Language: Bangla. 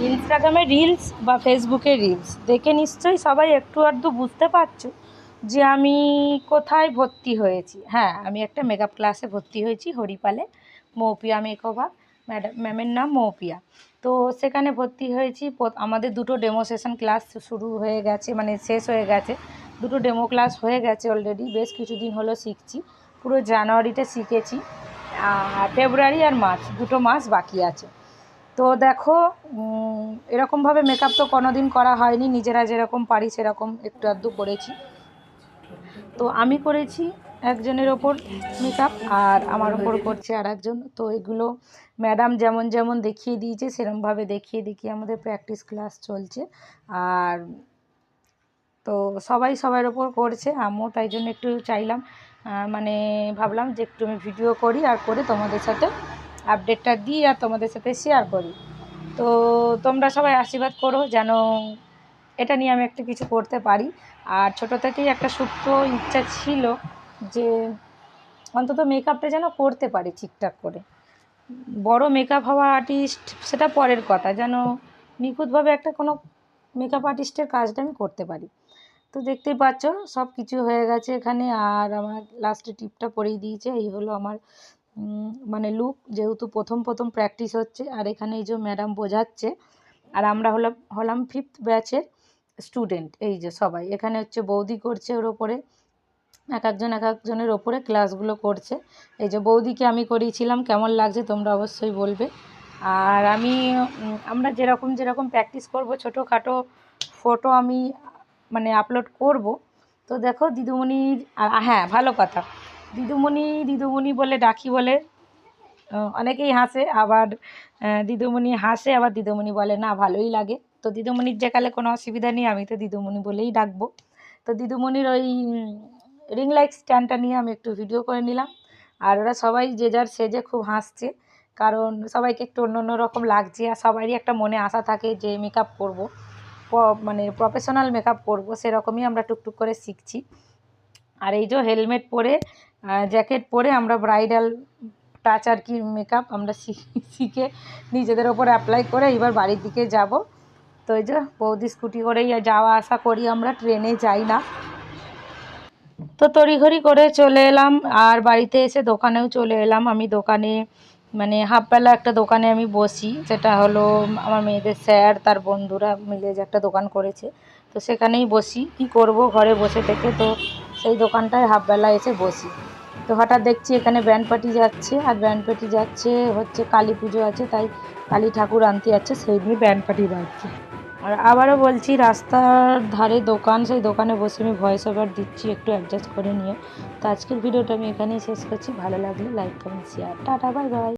ইনস্টাগ্রামে রিলস বা ফেসবুকে রিলস দেখে নিশ্চয়ই সবাই একটু আধটু বুঝতে পারছো যে আমি কোথায় ভর্তি হয়েছি। হ্যাঁ, আমি একটা মেকআপ ক্লাসে ভর্তি হয়েছি হরিপালে, মৌপিয়া মেকওভার। ম্যামের নাম মৌপিয়া। তো সেখানে ভর্তি হয়েছি। আমাদের দুটো ডেমো সেশন ক্লাস শুরু হয়ে গেছে, মানে শেষ হয়ে গেছে। দুটো ডেমো ক্লাস হয়ে গেছে অলরেডি, বেশ কিছুদিন হলো শিখছি। পুরো জানুয়ারিতে শিখেছি, আর ফেব্রুয়ারি আর মার্চ, দুটো মাস বাকি আছে। তো দেখো, এরকমভাবে মেকআপ তো কোনো দিন করা হয়নি, নিজেরা যেরকম পারি সেরকম একটু আধটু করেছি। তো আমি করেছি একজনের ওপর মেকআপ, আর আমার ওপর করছে আর একজন। তো এগুলো ম্যাডাম যেমন যেমন দেখিয়ে দিয়েছে সেরকমভাবে দেখিয়ে দেখিয়ে আমাদের প্র্যাকটিস ক্লাস চলছে। আর তো সবাই সবার ওপর করছে, আমিও তাই জন্য একটু চাইলাম, মানে ভাবলাম যে একটু আমি ভিডিও করি, আর করে তোমাদের সাথে আপডেটটা দিই আর তোমাদের সাথে শেয়ার করি। তো তোমরা সবাই আশীর্বাদ করো যেন এটা নিয়ে আমি একটা কিছু করতে পারি। আর ছোটো থেকেই একটা সুপ্ত ইচ্ছা ছিল যে অন্তত মেকআপটা যেন করতে পারি ঠিকঠাক করে। বড় মেকআপ হওয়া আর্টিস্ট সেটা পরের কথা, যেন নিখুঁতভাবে একটা কোনো মেকআপ আর্টিস্টের কাজটা আমি করতে পারি। তো দেখতেই পাচ্ছ সব কিছু হয়ে গেছে এখানে, আর আমার লাস্টে টিপটা পরিয়ে দিয়েছে। এই হলো আমার মানে লুক, যেহেতু প্রথম প্রথম প্র্যাকটিস হচ্ছে। আর এখানে এই যে ম্যাডাম বোঝাচ্ছে, আর আমরা হলাম 5th ব্যাচের স্টুডেন্ট। এই যে সবাই এখানে হচ্ছে বৌদি করছে, ওর ওপরে এক একজনের ওপরে ক্লাসগুলো করছে। এই যে বৌদিকে আমি করিয়েছিলাম, কেমন লাগছে তোমরা অবশ্যই বলবে। আর আমরা যেরকম প্র্যাকটিস করব, ছোটোখাটো ফটো আমি মানে আপলোড করব। তো দেখো দিদিমণির, হ্যাঁ ভালো কথা, দিদিমণি বলে ডাকি বলে অনেকেই হাসে, আবার দিদিমণি হাসে, আবার দিদিমণি বলে না ভালোই লাগে। তো দিদিমণির যেকালে কোনো অসুবিধা নেই, আমি তো দিদিমণি বলেই ডাকবো। তো দিদিমণির ওই রিং লাইট স্ট্যান্ডটা নিয়ে আমি একটু ভিডিও করে নিলাম। আর ওরা সবাই যে যার সেজে খুব হাসছে, কারণ সবাইকে একটু অন্য অন্য রকম লাগছে। আর সবারই একটা মনে আশা থাকে যে মেকআপ করব, মানে প্রফেশনাল মেকআপ করব, সেরকমই আমরা টুকটুক করে শিখছি। আর এই যে হেলমেট পরে, জ্যাকেট পরে আমরা ব্রাইডাল টাচ আর কি মেকআপ আমরা শিখে নিজেদের ওপর অ্যাপ্লাই করে এবার বাড়ির দিকে যাব। তো এই যে বৌদি স্কুটি করেই যাওয়া আসা করি, আমরা ট্রেনে যাই না। তো তড়িঘড়ি করে চলে এলাম, আর বাড়িতে এসে দোকানেও চলে এলাম। আমি দোকানে মানে হাফবেলা একটা দোকানে আমি বসি, সেটা হলো আমার মেয়েদের স্যার তার বন্ধুরা মিলে যে একটা দোকান করেছে, তো সেখানেই বসি। কি করব ঘরে বসে থেকে, তো সেই দোকানটায় হাফবেলা এসে বসি। তো হঠাৎ দেখছি এখানে ব্যান্ড পার্টি যাচ্ছে, আর ব্যান্ড পার্টি যাচ্ছে হচ্ছে কালী পুজো আছে, তাই কালী ঠাকুর আনতে যাচ্ছে, সেই নিয়ে ব্যান্ড পার্টি বাজছে। আর আবারও বলছি, রাস্তার ধারে দোকান, সেই দোকানে বসে আমি ভয়েস ওভার দিচ্ছি, একটু অ্যাডজাস্ট করে নিও। তো আজকের ভিডিওটা আমি এখানেই শেষ করছি। ভালো লাগলে like comment share, tata bye bye.